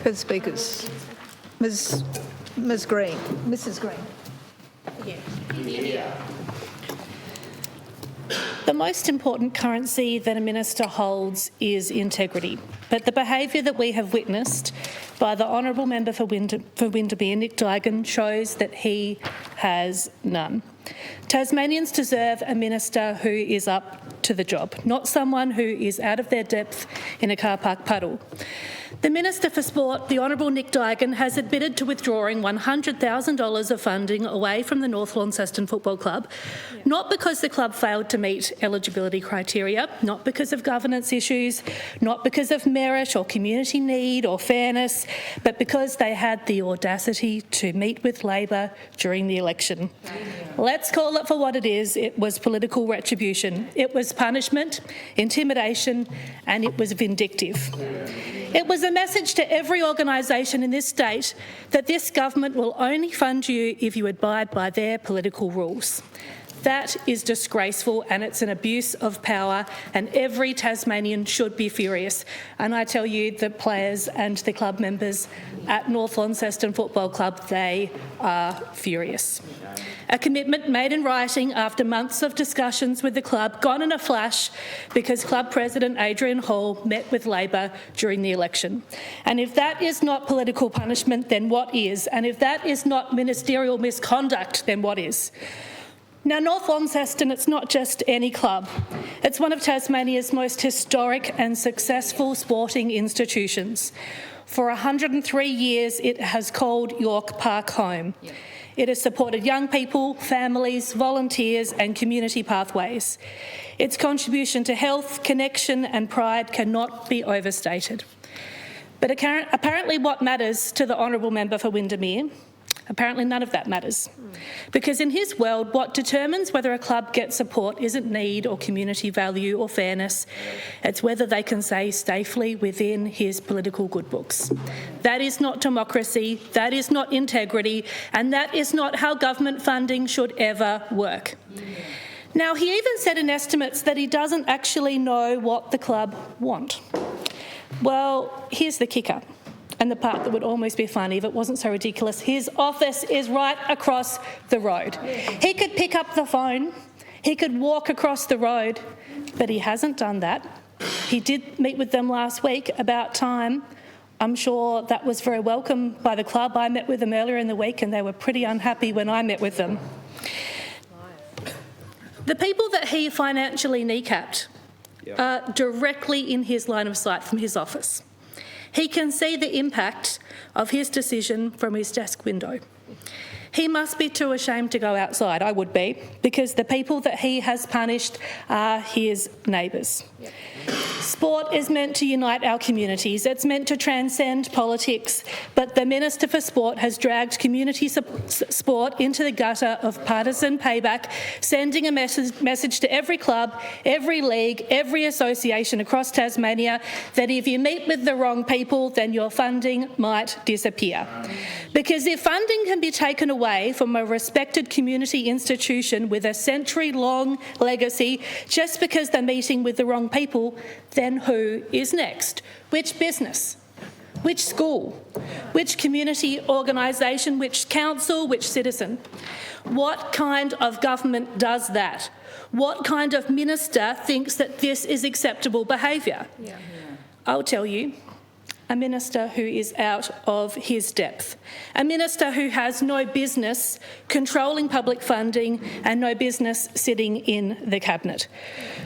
Further speakers. Ms Green. Mrs Green. Yeah. The most important currency that a minister holds is integrity, but the behaviour that we have witnessed by the honourable member for Windermere, Nick Duigan, shows that he has none. Tasmanians deserve a minister who is up to the job, not someone who is out of their depth in a car park puddle. The Minister for Sport, the Honourable Nick Duigan, has admitted to withdrawing $100,000 of funding away from the North Launceston Football Club, not because the club failed to meet eligibility criteria, not because of governance issues, not because of merit or community need or fairness, but because they had the audacity to meet with Labor during the election. Let's call it for what it is. It was political retribution. It was punishment, intimidation, and it was vindictive. It was a message to every organisation in this state that this government will only fund you if you abide by their political rules. That is disgraceful and it's an abuse of power, and every Tasmanian should be furious. And I tell you, the players and the club members at North Launceston Football Club, they are furious. A commitment made in writing after months of discussions with the club, gone in a flash because Club President Adrian Hall met with Labor during the election. And if that is not political punishment, then what is? And if that is not ministerial misconduct, then what is? Now, North Launceston, it's not just any club. It's one of Tasmania's most historic and successful sporting institutions. For 103 years, it has called York Park home. It has supported young people, families, volunteers and community pathways. Its contribution to health, connection and pride cannot be overstated. But apparently what matters to the Honourable Member for Windermere, apparently none of that matters. Because in his world, what determines whether a club gets support isn't need or community value or fairness. It's whether they can stay safely within his political good books. That is not democracy, that is not integrity, and that is not how government funding should ever work. Now, he even said in estimates that he doesn't actually know what the club want. Well, here's the kicker. And the part that would almost be funny if it wasn't so ridiculous. His office is right across the road. He could pick up the phone, he could walk across the road, but he hasn't done that. He did meet with them last week about time. I'm sure that was very welcome by the club. I met with them earlier in the week and they were pretty unhappy when I met with them. The people that he financially kneecapped are directly in his line of sight from his office. He can see the impact of his decision from his desk window. He must be too ashamed to go outside, I would be, because the people that he has punished are his neighbours. Sport is meant to unite our communities. It's meant to transcend politics, but the Minister for Sport has dragged community sport into the gutter of partisan payback, sending a message to every club, every league, every association across Tasmania that if you meet with the wrong people, then your funding might disappear. Because if funding can be taken away from a respected community institution with a century-long legacy just because they're meeting with the wrong people, then who is next? Which business? Which school? Which community organisation? Which council? Which citizen? What kind of government does that? What kind of minister thinks that this is acceptable behaviour? I'll tell you. A minister who is out of his depth. A minister who has no business controlling public funding and no business sitting in the cabinet.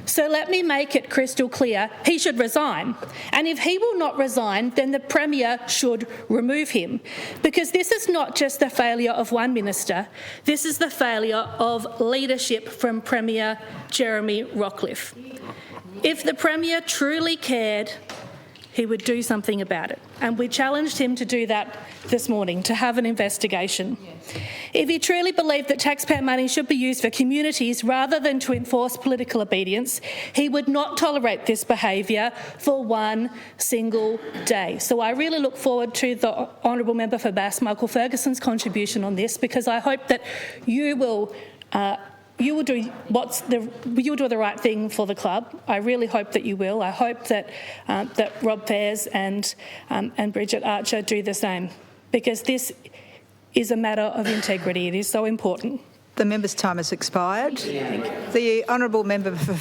So let me make it crystal clear, he should resign. And if he will not resign, then the Premier should remove him. Because this is not just the failure of one minister, this is the failure of leadership from Premier Jeremy Rockliff. If the Premier truly cared, he would do something about it. And we challenged him to do that this morning, to have an investigation. If he truly believed that taxpayer money should be used for communities rather than to enforce political obedience, he would not tolerate this behaviour for one single day. So I really look forward to the Honourable Member for Bass, Michael Ferguson's contribution on this, because I hope that you will you will do the right thing for the club. I really hope that you will. I hope that that Rob Fairs and Bridget Archer do the same, because this is a matter of integrity. It is so important. The member's time has expired. The honourable member for